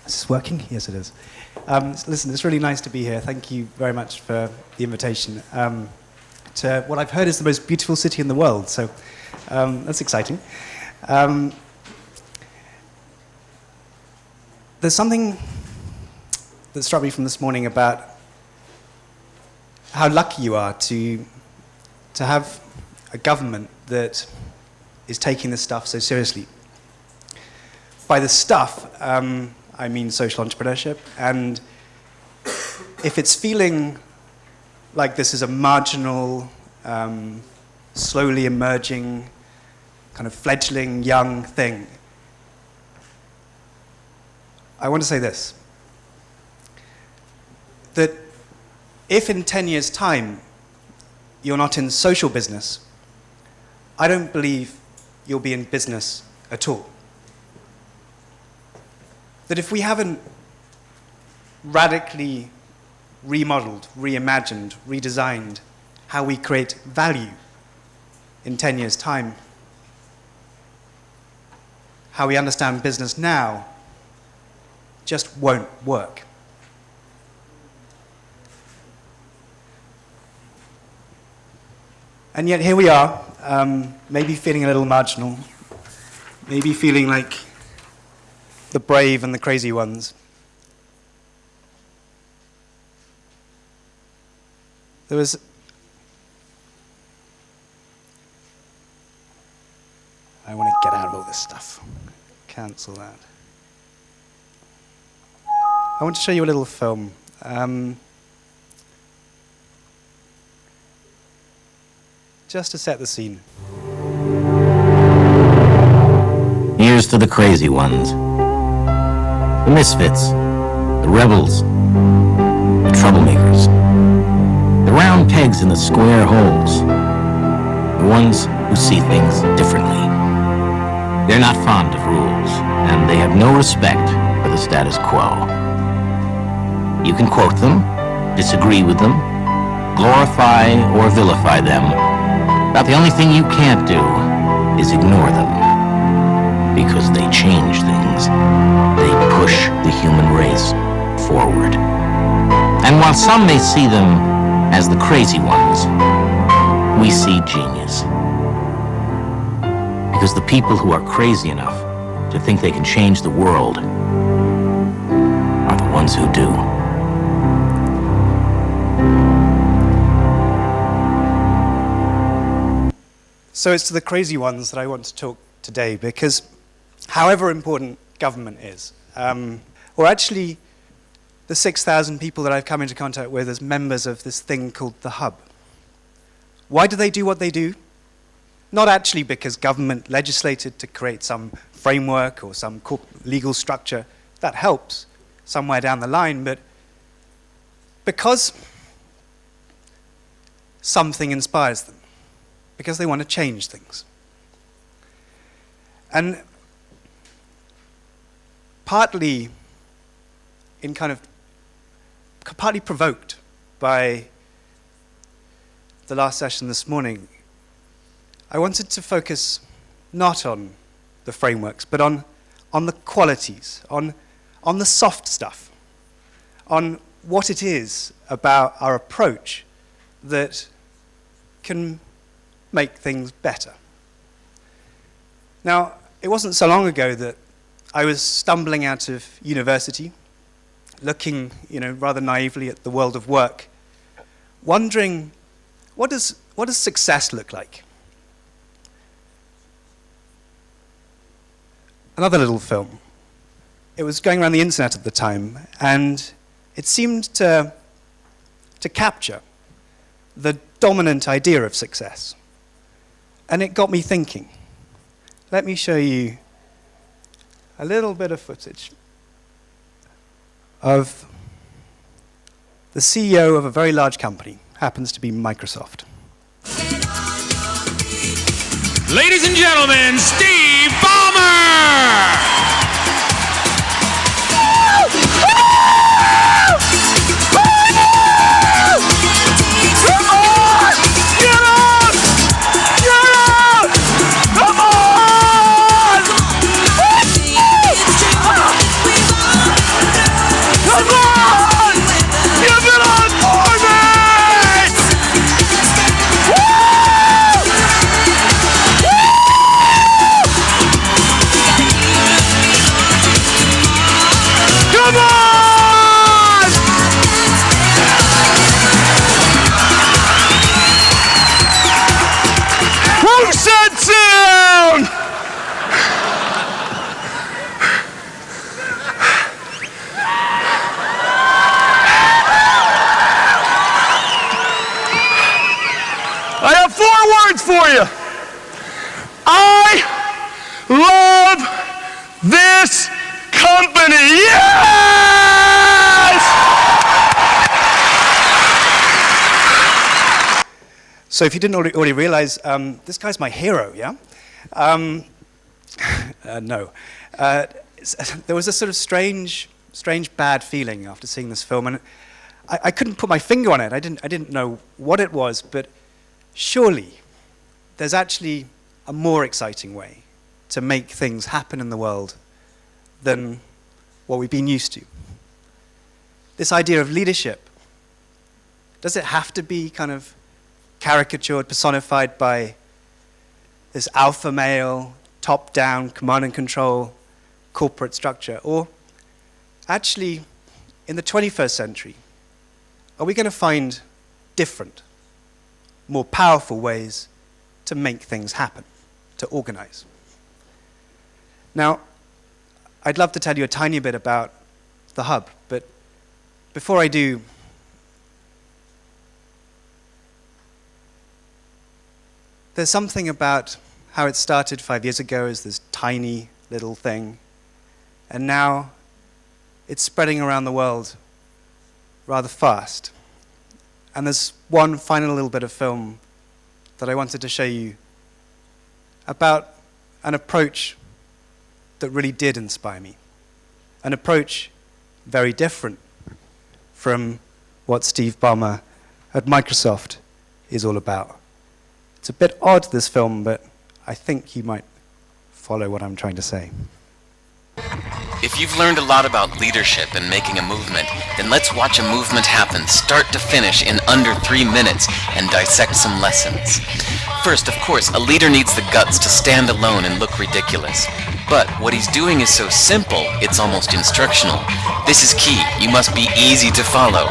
Is this working? Yes, it is. Listen, it's really nice to be here. Thank you very much for the invitation to what I've heard is the most beautiful city in the world, so that's exciting. There's something that struck me from this morning about how lucky you are to have a government that is taking this stuff so seriously. By the stuff, I mean social entrepreneurship, and if it's feeling like this is a marginal, slowly emerging, kind of fledgling young thing, I want to say this, that if in 10 years' time you're not in social business, I don't believe you'll be in business at all. That if we haven't radically remodeled, reimagined, redesigned how we create value in 10 years' time, how we understand business now just won't work. And yet here we are, maybe feeling a little marginal, maybe feeling like the brave and the crazy ones. I want to get out of all this stuff. Cancel that. I want to show you a little film. Just to set the scene. Here's to the crazy ones. The misfits, the rebels, the troublemakers, the round pegs in the square holes, the ones who see things differently. They're not fond of rules, and they have no respect for the status quo. You can quote them, disagree with them, glorify or vilify them, but the only thing you can't do is ignore them, because they change things. They push the human race forward. And while some may see them as the crazy ones, we see genius. Because the people who are crazy enough to think they can change the world are the ones who do. So it's to the crazy ones that I want to talk today, because however important government is, or actually the 6,000 people that I've come into contact with as members of this thing called the Hub. Why do they do what they do? Not actually because government legislated to create some framework or some legal structure. That helps somewhere down the line, but because something inspires them, because they want to change things. And partly partly provoked by the last session this morning, I wanted to focus not on the frameworks, but on the qualities, on the soft stuff, on what it is about our approach that can make things better. Now, it wasn't so long ago that I was stumbling out of university, looking, rather naively at the world of work, wondering, what does success look like? Another little film. It was going around the internet at the time, and it seemed to capture the dominant idea of success. And it got me thinking. Let me show you a little bit of footage of the CEO of a very large company, happens to be Microsoft. Ladies and gentlemen, Steve Ballmer! So if you didn't already realize, this guy's my hero, yeah? No. There was a sort of strange bad feeling after seeing this film, and I couldn't put my finger on it. I didn't know what it was, but surely there's actually a more exciting way to make things happen in the world than what we've been used to. This idea of leadership, does it have to be kind of caricatured, personified by this alpha male, top-down, command and control corporate structure? Or actually, in the 21st century, are we going to find different, more powerful ways to make things happen, to organize? Now, I'd love to tell you a tiny bit about the Hub, but before I do, there's something about how it started 5 years ago as this tiny little thing, and now it's spreading around the world rather fast. And there's one final little bit of film that I wanted to show you about an approach that really did inspire me. An approach very different from what Steve Ballmer at Microsoft is all about. It's a bit odd, this film, but I think you might follow what I'm trying to say. If you've learned a lot about leadership and making a movement, then let's watch a movement happen start to finish in under 3 minutes and dissect some lessons. First, of course, a leader needs the guts to stand alone and look ridiculous. But what he's doing is so simple, it's almost instructional. This is key. You must be easy to follow.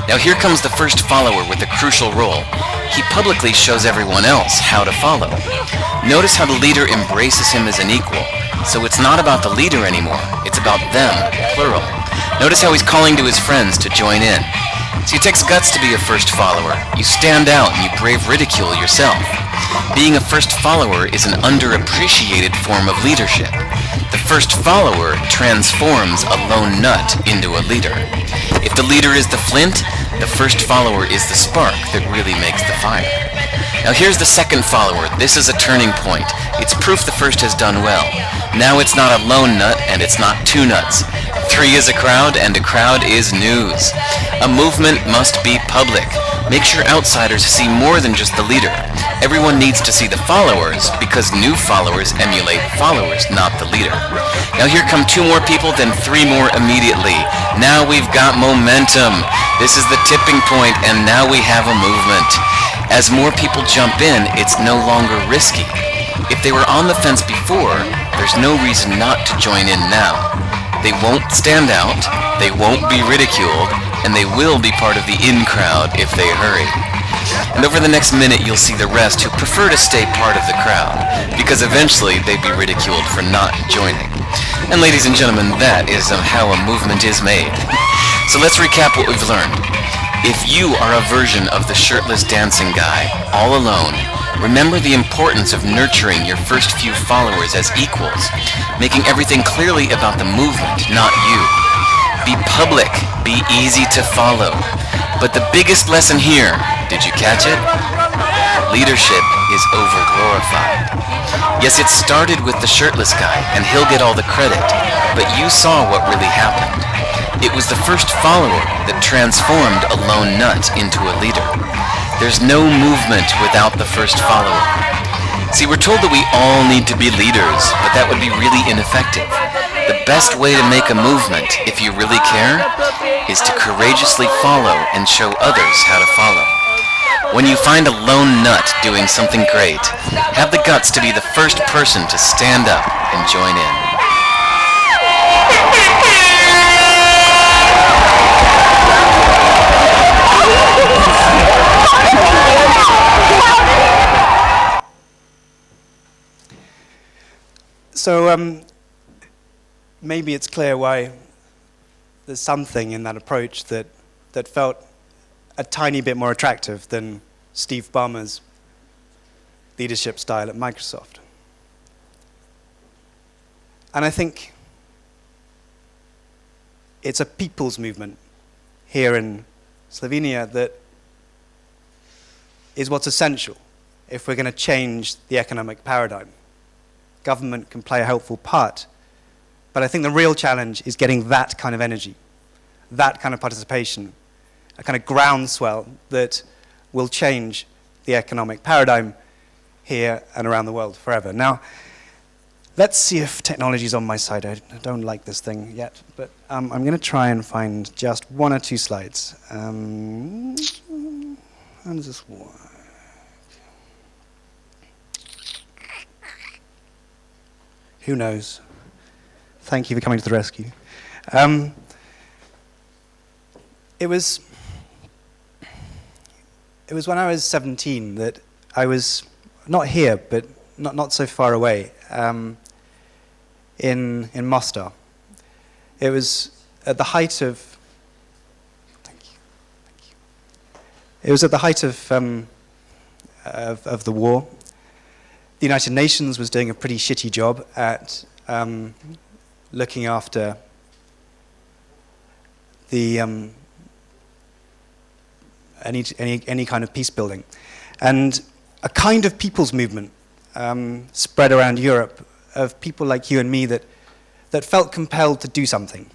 Now here comes the first follower with a crucial role. He publicly shows everyone else how to follow. Notice how the leader embraces him as an equal. So it's not about the leader anymore, it's about them, plural. Notice how he's calling to his friends to join in. See, it takes guts to be a first follower. You stand out and you brave ridicule yourself. Being a first follower is an underappreciated form of leadership. The first follower transforms a lone nut into a leader. If the leader is the flint, the first follower is the spark that really makes the fire. Now here's the second follower. This is a turning point. It's proof the first has done well. Now it's not a lone nut and it's not two nuts. 3 is a crowd and a crowd is news. A movement must be public. Make sure outsiders see more than just the leader. Everyone needs to see the followers because new followers emulate followers, not the leader. Now here come 2 more people, then 3 more immediately. Now we've got momentum. This is the tipping point and now we have a movement. As more people jump in, it's no longer risky. If they were on the fence before, there's no reason not to join in now. They won't stand out, they won't be ridiculed, and they will be part of the in crowd if they hurry. And over the next minute you'll see the rest who prefer to stay part of the crowd, because eventually they'd be ridiculed for not joining. And ladies and gentlemen, that is how a movement is made. So let's recap what we've learned. If you are a version of the shirtless dancing guy, all alone, remember the importance of nurturing your first few followers as equals, making everything clearly about the movement, not you. Be public, be easy to follow. But the biggest lesson here, did you catch it? Leadership is overglorified. Yes, it started with the shirtless guy, and he'll get all the credit, but you saw what really happened. It was the first follower that transformed a lone nut into a leader. There's no movement without the first follower. See, we're told that we all need to be leaders, but that would be really ineffective. The best way to make a movement, if you really care, is to courageously follow and show others how to follow. When you find a lone nut doing something great, have the guts to be the first person to stand up and join in. So maybe it's clear why there's something in that approach that felt a tiny bit more attractive than Steve Ballmer's leadership style at Microsoft. And I think it's a people's movement here in Slovenia that is what's essential if we're going to change the economic paradigm. Government can play a helpful part, but I think the real challenge is getting that kind of energy, that kind of participation, a kind of groundswell that will change the economic paradigm here and around the world forever. Now, let's see if technology's on my side. I don't like this thing yet, but I'm going to try and find just one or two slides. How does this work? Who knows? Thank you for coming to the rescue. It was when I was 17 that I was not here, but not so far away, in Mostar. It was at the height of. Thank you. It was at the height of the war. The United Nations was doing a pretty shitty job at looking after the any kind of peace building, and a kind of people's movement spread around Europe of people like you and me that felt compelled to do something.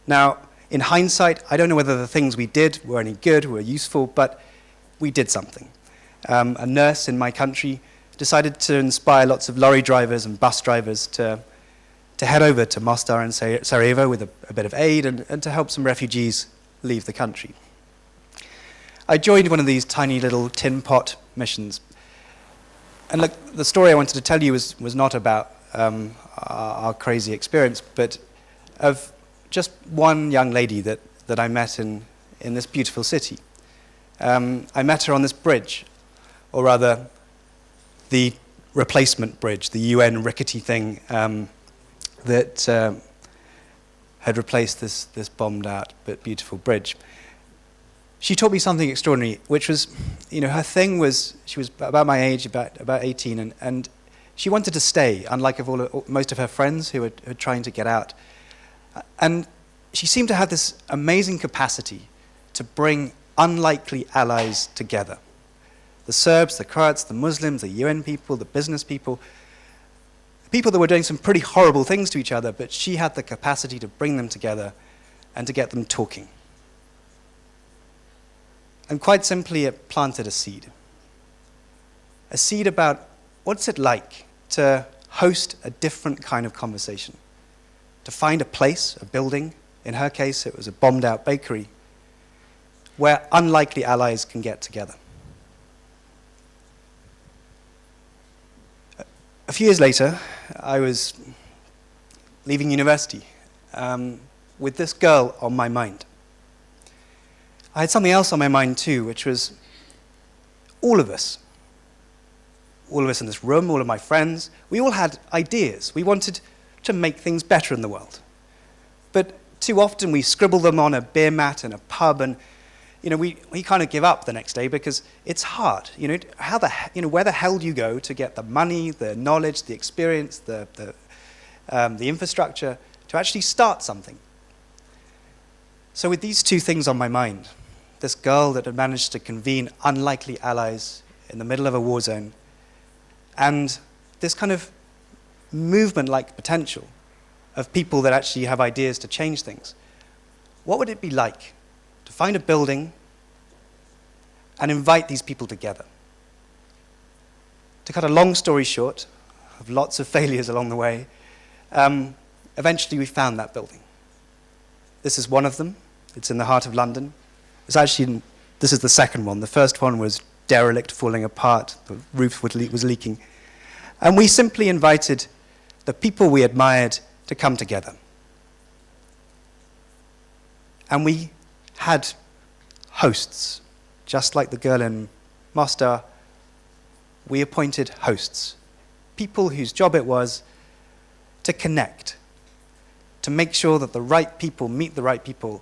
Now, in hindsight, I don't know whether the things we did were any good, were useful, but we did something. A nurse in my country decided to inspire lots of lorry drivers and bus drivers to head over to Mostar and Sarajevo with a bit of aid and to help some refugees leave the country. I joined one of these tiny little tin pot missions. And look, the story I wanted to tell you was not about our crazy experience, but of just one young lady that I met in this beautiful city. I met her on this bridge, or rather, the replacement bridge, the UN rickety thing that had replaced this bombed out but beautiful bridge. She taught me something extraordinary, which was, her thing was, she was about my age, about 18, and she wanted to stay, unlike most of her friends who were trying to get out. And she seemed to have this amazing capacity to bring unlikely allies together. The Serbs, the Croats, the Muslims, the UN people, the business people that were doing some pretty horrible things to each other, but she had the capacity to bring them together and to get them talking. And quite simply, it planted a seed. A seed about what's it like to host a different kind of conversation, to find a place, a building, in her case it was a bombed out bakery, where unlikely allies can get together. A few years later, I was leaving university with this girl on my mind. I had something else on my mind too, which was all of us in this room, all of my friends, we all had ideas. We wanted to make things better in the world. But too often we scribble them on a beer mat in a pub, and we kind of give up the next day because it's hard. Where the hell do you go to get the money, the knowledge, the experience, the infrastructure to actually start something? So with these two things on my mind, this girl that had managed to convene unlikely allies in the middle of a war zone, and this kind of movement-like potential of people that actually have ideas to change things, what would it be like to find a building and invite these people together? To cut a long story short, of lots of failures along the way, eventually we found that building. This is one of them. It's in the heart of London. This is the second one. The first one was derelict, falling apart. The roof was leaking. And we simply invited the people we admired to come together. And we had hosts. Just like the girl in Mostar, we appointed hosts. People whose job it was to connect, to make sure that the right people meet the right people,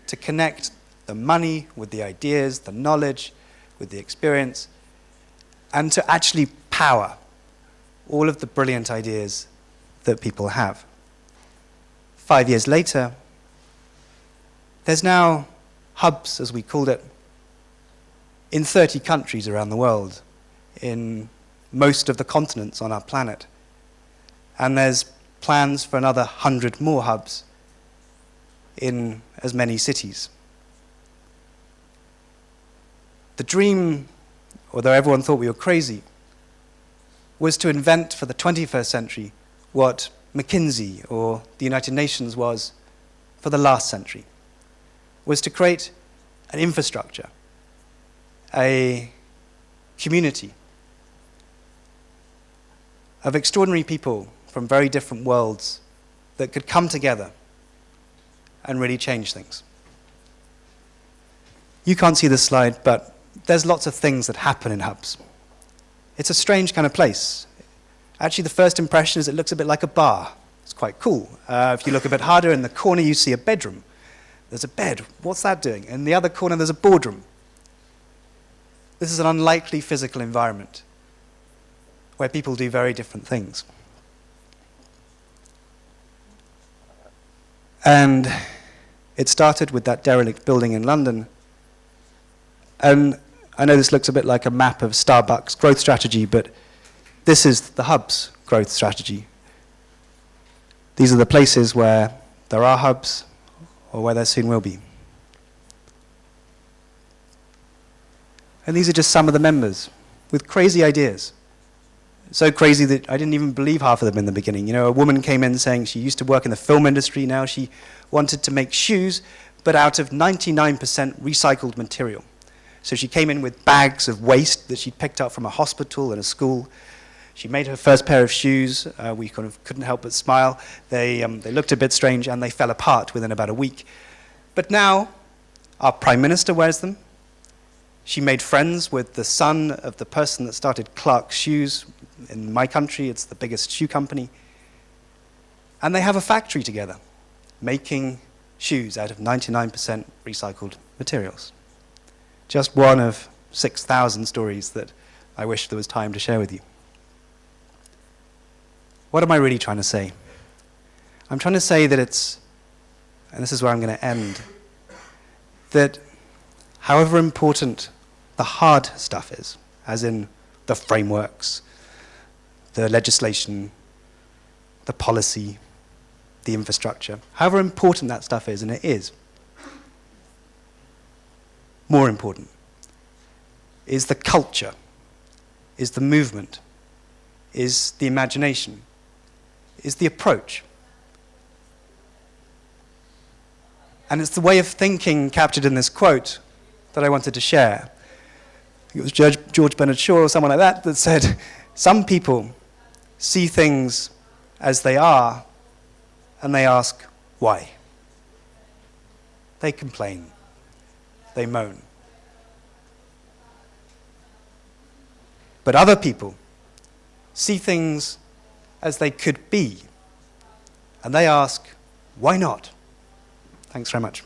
to connect the money with the ideas, the knowledge with the experience, and to actually power all of the brilliant ideas that people have. 5 years later, there's now hubs, as we called it, in 30 countries around the world, in most of the continents on our planet. And there's plans for another 100 more hubs in as many cities. The dream, although everyone thought we were crazy, was to invent for the 21st century what McKinsey or the United Nations was for the last century, was to create an infrastructure, a community of extraordinary people from very different worlds that could come together and really change things. You can't see this slide, but there's lots of things that happen in hubs. It's a strange kind of place. Actually, the first impression is it looks a bit like a bar. It's quite cool. If you look a bit harder, in the corner you see a bedroom. There's a bed. What's that doing? In the other corner there's a boardroom. This is an unlikely physical environment where people do very different things. And it started with that derelict building in London. And I know this looks a bit like a map of Starbucks' growth strategy, but this is the hub's growth strategy. These are the places where there are hubs, or where there soon will be. And these are just some of the members with crazy ideas. So crazy that I didn't even believe half of them in the beginning. You know, a woman came in saying she used to work in the film industry, now she wanted to make shoes, but out of 99% recycled material. So she came in with bags of waste that she'd picked up from a hospital and a school. She made her first pair of shoes. We kind of couldn't help but smile. They looked a bit strange and they fell apart within about a week. But now our Prime Minister wears them. She made friends with the son of the person that started Clark's Shoes. In my country, it's the biggest shoe company. And they have a factory together, making shoes out of 99% recycled materials. Just one of 6,000 stories that I wish there was time to share with you. What am I really trying to say? I'm trying to say that it's, and this is where I'm going to end, that however important the hard stuff is, as in the frameworks, the legislation, the policy, the infrastructure, however important that stuff is, and it is, more important is the culture, is the movement, is the imagination, is the approach. And it's the way of thinking captured in this quote that I wanted to share. It was George Bernard Shaw or someone like that that said, some people see things as they are and they ask, why? They complain. They moan. But other people see things as they could be, and they ask, why not? Thanks very much.